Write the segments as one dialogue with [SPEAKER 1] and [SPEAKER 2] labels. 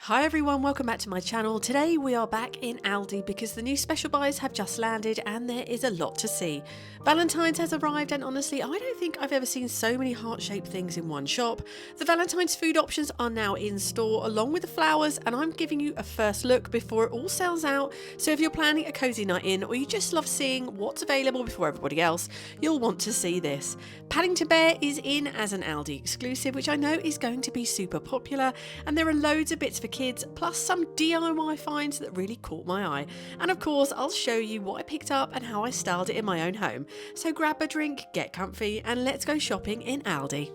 [SPEAKER 1] Hi everyone, welcome back to my channel. Today we are back in Aldi because the new special buys have just landed and there is a lot to see. Valentine's has arrived and honestly I don't think I've ever seen so many heart-shaped things in one shop. The Valentine's food options are now in store along with the flowers, and I'm giving you a first look before it all sells out, so if you're planning a cozy night in or you just love seeing what's available before everybody else, you'll want to see this. Paddington Bear is in as an Aldi exclusive, which I know is going to be super popular, and there are loads of bits for kids, plus some DIY finds that really caught my eye. And of course, I'll show you what I picked up and how I styled it in my own home. So grab a drink, get comfy, and let's go shopping in Aldi.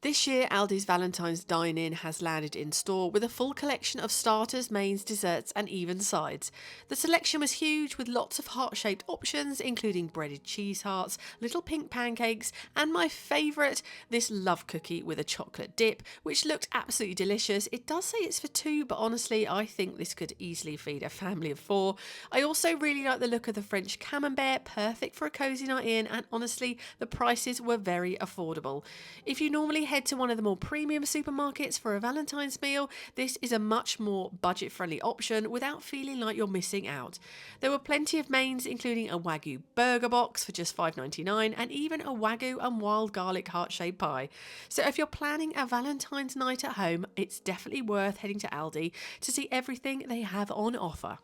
[SPEAKER 1] This year, Aldi's Valentine's Dine-In has landed in store with a full collection of starters, mains, desserts and even sides. The selection was huge with lots of heart-shaped options, including breaded cheese hearts, little pink pancakes, and my favourite, this love cookie with a chocolate dip, which looked absolutely delicious. It does say it's for two, but honestly, I think this could easily feed a family of four. I also really like the look of the French camembert, perfect for a cosy night in, and honestly, the prices were very affordable. If you normally head to one of the more premium supermarkets for a Valentine's meal, this is a much more budget-friendly option without feeling like you're missing out. There were plenty of mains, including a Wagyu burger box for just $5.99 and even a Wagyu and wild garlic heart-shaped pie. So if you're planning a Valentine's night at home, it's definitely worth heading to Aldi to see everything they have on offer.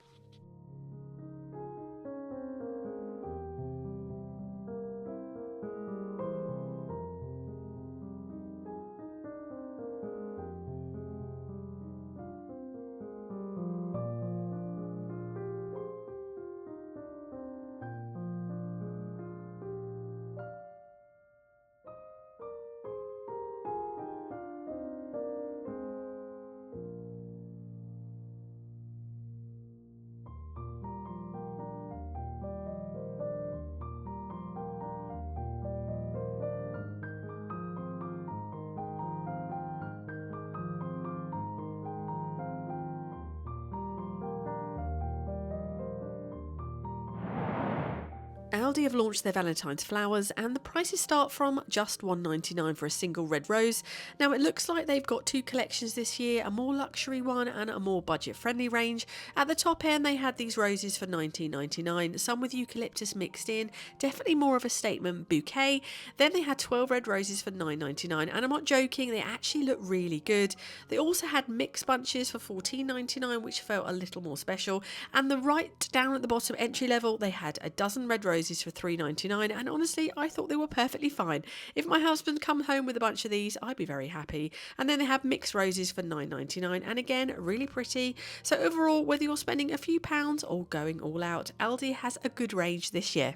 [SPEAKER 1] Aldi have launched their Valentine's flowers and the prices start from just $1.99 for a single red rose. Now it looks like they've got two collections this year, a more luxury one and a more budget friendly range. At the top end they had these roses for $19.99, some with eucalyptus mixed in, definitely more of a statement bouquet. Then they had 12 red roses for $9.99, and I'm not joking, they actually look really good. They also had mixed bunches for $14.99, which felt a little more special, and the right down at the bottom entry level they had a dozen red roses for $3.99, and honestly I thought they were perfectly fine. If my husband come home with a bunch of these, I'd be very happy. And then they have mixed roses for $9.99, and again really pretty. So overall, whether you're spending a few pounds or going all out, Aldi has a good range this year.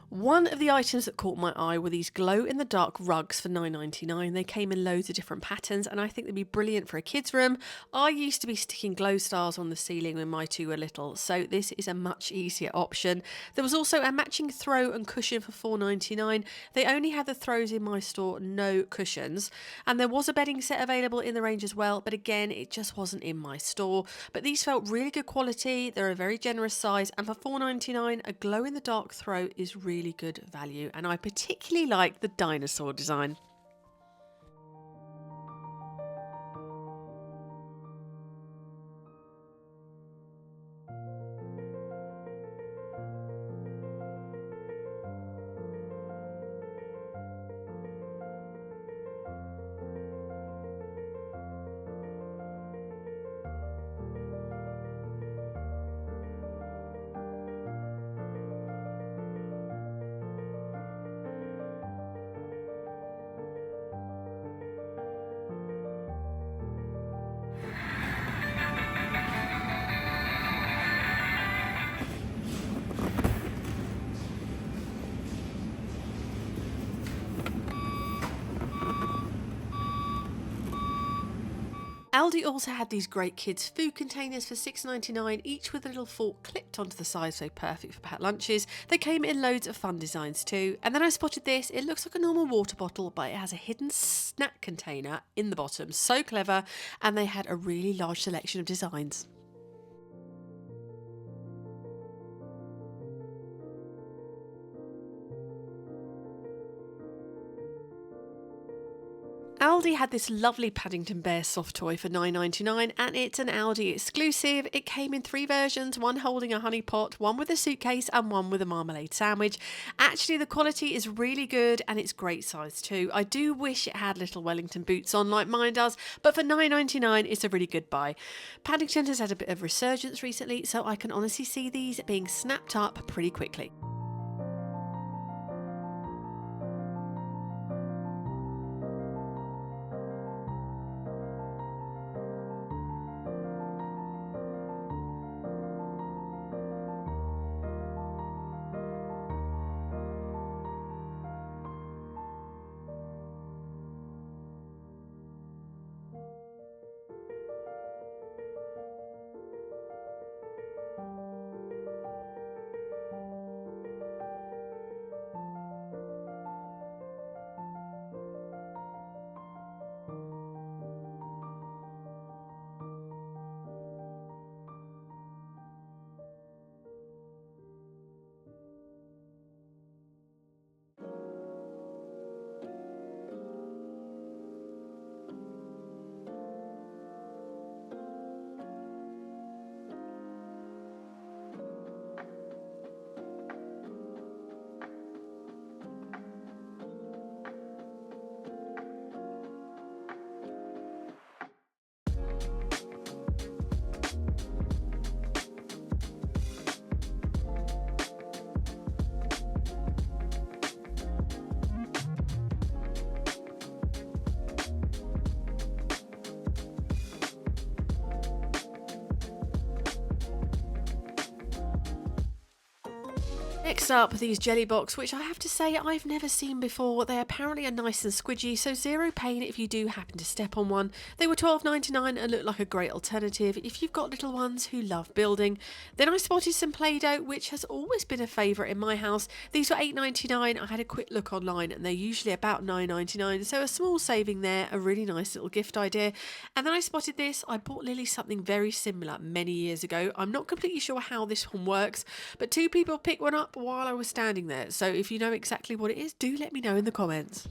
[SPEAKER 1] One of the items that caught my eye were these glow-in-the-dark rugs for $9.99. They came in loads of different patterns and I think they'd be brilliant for a kid's room. I used to be sticking glow stars on the ceiling when my two were little, so this is a much easier option. There was also a matching throw and cushion for $4.99. They only had the throws in my store, no cushions. And there was a bedding set available in the range as well, but again, it just wasn't in my store. But these felt really good quality, they're a very generous size, and for $4.99, a glow-in-the-dark throw is really good value, and I particularly like the dinosaur design. ALDI also had these great kids food containers for £6.99, each with a little fork clipped onto the side, so perfect for packed lunches. They came in loads of fun designs too. And then I spotted this. It looks like a normal water bottle, but it has a hidden snack container in the bottom. So clever. And they had a really large selection of designs. ALDI had this lovely Paddington Bear soft toy for £9.99, and it's an ALDI exclusive. It came in 3 versions, one holding a honey pot, one with a suitcase, and one with a marmalade sandwich. Actually, the quality is really good and it's great size too. I do wish it had little Wellington boots on like mine does, but for £9.99 it's a really good buy. Paddington has had a bit of resurgence recently, so I can honestly see these being snapped up pretty quickly. Next up, these jelly box, which I have to say I've never seen before. They apparently are nice and squidgy, so zero pain if you do happen to step on one. They were £12.99 and look like a great alternative if you've got little ones who love building. Then I spotted some Play-Doh, which has always been a favourite in my house. These were £8.99. I had a quick look online and they're usually about £9.99, so a small saving there, a really nice little gift idea. And then I spotted this. I bought Lily something very similar many years ago. I'm not completely sure how this one works, but 2 people picked one up while I was standing there, so if you know exactly what it is, do let me know in the comments.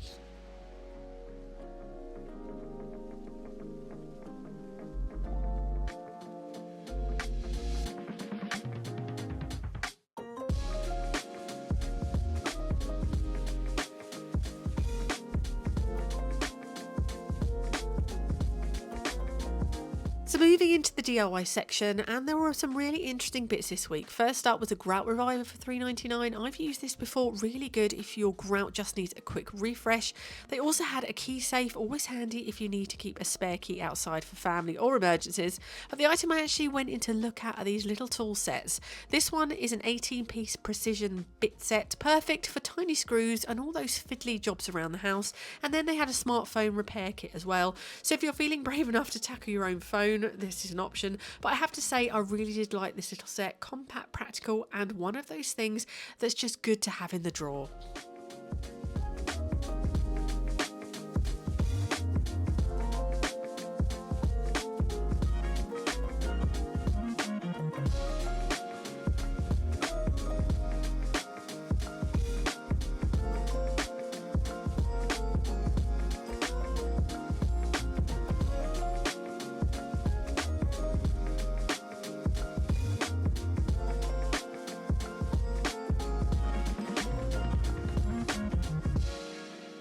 [SPEAKER 1] So moving into the DIY section, and there were some really interesting bits this week. First up was a grout reviver for £3.99. I've used this before, really good if your grout just needs a quick refresh. They also had a key safe, always handy if you need to keep a spare key outside for family or emergencies. But the item I actually went in to look at are these little tool sets. This one is an 18-piece precision bit set, perfect for tiny screws and all those fiddly jobs around the house. And then they had a smartphone repair kit as well. So if you're feeling brave enough to tackle your own phone, this is an option. But I have to say, I really did like this little set. Compact, practical, and one of those things that's just good to have in the drawer.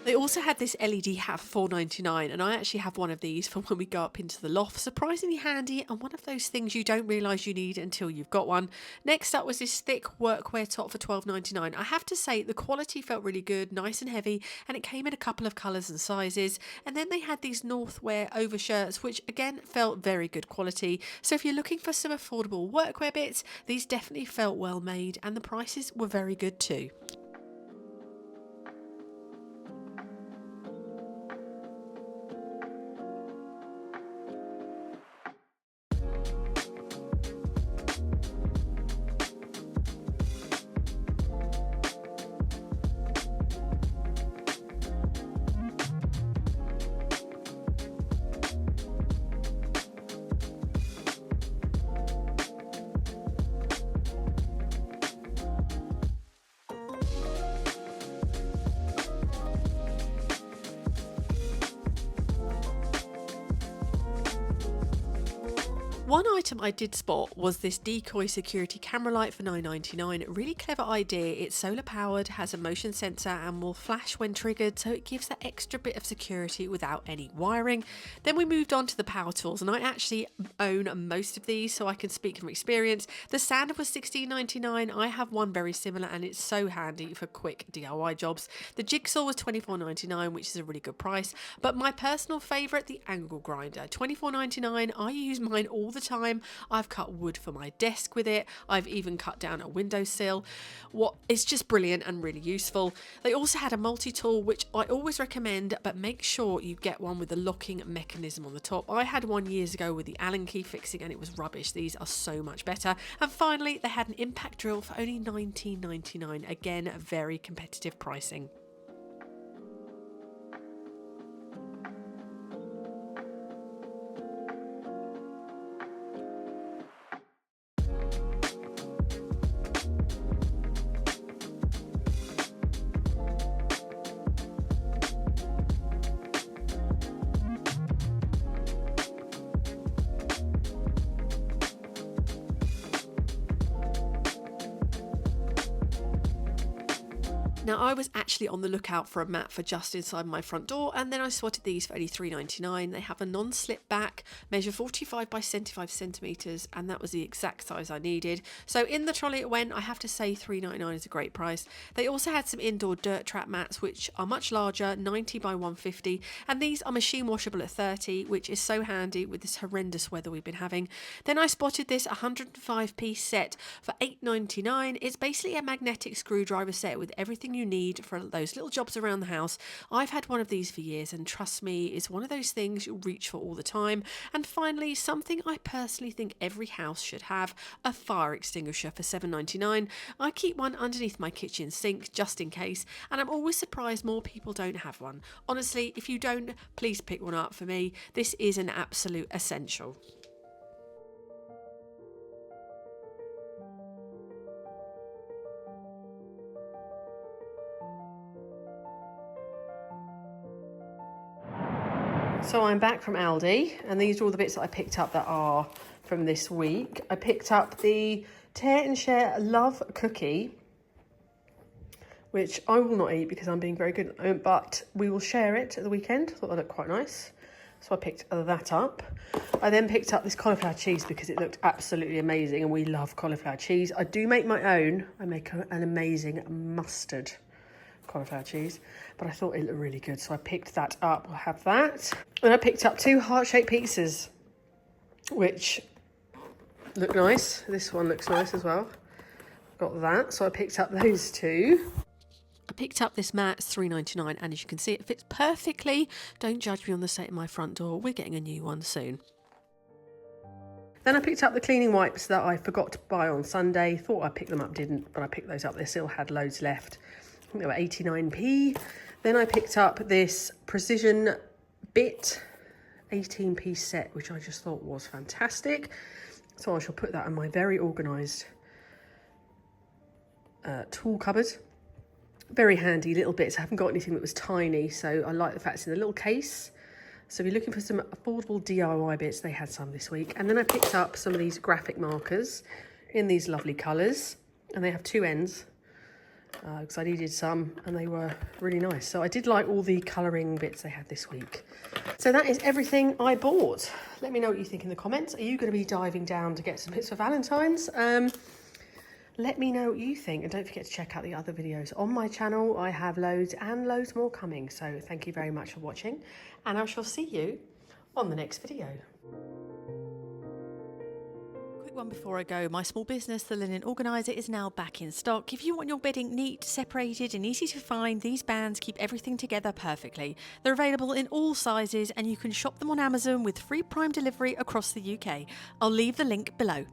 [SPEAKER 1] They also had this LED hat for £4.99, and I actually have one of these for when we go up into the loft. Surprisingly handy, and one of those things you don't realise you need until you've got one. Next up was this thick workwear top for £12.99. I have to say the quality felt really good, nice and heavy, and it came in a couple of colours and sizes. And then they had these Northwear overshirts, which again felt very good quality. So if you're looking for some affordable workwear bits, these definitely felt well made, and the prices were very good too. One item I did spot was this decoy security camera light for $9.99. Really clever idea. It's solar powered, has a motion sensor and will flash when triggered, so it gives that extra bit of security without any wiring. Then we moved on to the power tools, and I actually own most of these, so I can speak from experience. The sander was $16.99. I have one very similar and it's so handy for quick DIY jobs. The jigsaw was $24.99, which is a really good price, but my personal favourite, the angle grinder, $24.99. I use mine all the time. I've cut wood for my desk with it. I've even cut down a windowsill. It's just brilliant and really useful. They also had a multi-tool, which I always recommend, but make sure you get one with a locking mechanism on the top. I had one years ago with the Allen key fixing and it was rubbish. These are so much better. And finally, they had an impact drill for only $19.99. Again, very competitive pricing. Now, I was actually on the lookout for a mat for just inside my front door, and then I spotted these for only $3.99. They have a non-slip back, measure 45 by 75 centimetres, and that was the exact size I needed. So in the trolley it went. I have to say $3.99 is a great price. They also had some indoor dirt trap mats, which are much larger, 90 by 150, and these are machine washable at 30, which is so handy with this horrendous weather we've been having. Then I spotted this 105-piece set for $8.99. It's basically a magnetic screwdriver set with everything you need for those little jobs around the house. I've had one of these for years, and trust me, it's one of those things you'll reach for all the time. And finally, something I personally think every house should have, a fire extinguisher for $7.99. I keep one underneath my kitchen sink just in case, and I'm always surprised more people don't have one. Honestly, if you don't, please pick one up. For me, this is an absolute essential. So I'm back from Aldi, and these are all the bits that I picked up that are from this week. I picked up the Tear and Share Love Cookie, which I will not eat because I'm being very good, but we will share it at the weekend. I thought that looked quite nice, so I picked that up. I then picked up this cauliflower cheese because it looked absolutely amazing, and we love cauliflower cheese. I do make my own. I make an amazing mustard cauliflower cheese, but I thought it looked really good, so I picked that up. I'll have that. And I picked up 2 heart-shaped pizzas, which look nice. This one looks nice as well. Got that, so I picked up those 2. I picked up this mat, it's $3.99, and as you can see, it fits perfectly. Don't judge me on the state of my front door. We're getting a new one soon. Then I picked up the cleaning wipes that I forgot to buy on Sunday. Thought I picked them up, didn't, but I picked those up. They still had loads left. I think they were 89p. Then I picked up this Precision Bit 18-piece set, which I just thought was fantastic. So I shall put that in my very organised tool cupboard. Very handy little bits. I haven't got anything that was tiny, so I like the fact it's in a little case. So if you're looking for some affordable DIY bits, they had some this week. And then I picked up some of these graphic markers in these lovely colours, and they have 2 ends. Because I needed some and they were really nice. So I did like all the colouring bits they had this week. So that is everything I bought. Let me know what you think in the comments. Are you going to be diving down to get some bits for Valentine's? Let me know what you think, and don't forget to check out the other videos on my channel. I have loads and loads more coming. So thank you very much for watching, and I shall see you on the next video. One before I go, my small business, the Linen Organiser, is now back in stock. If you want your bedding neat, separated and easy to find, these bands keep everything together perfectly. They're available in all sizes, and you can shop them on Amazon with free Prime delivery across the UK. I'll leave the link below.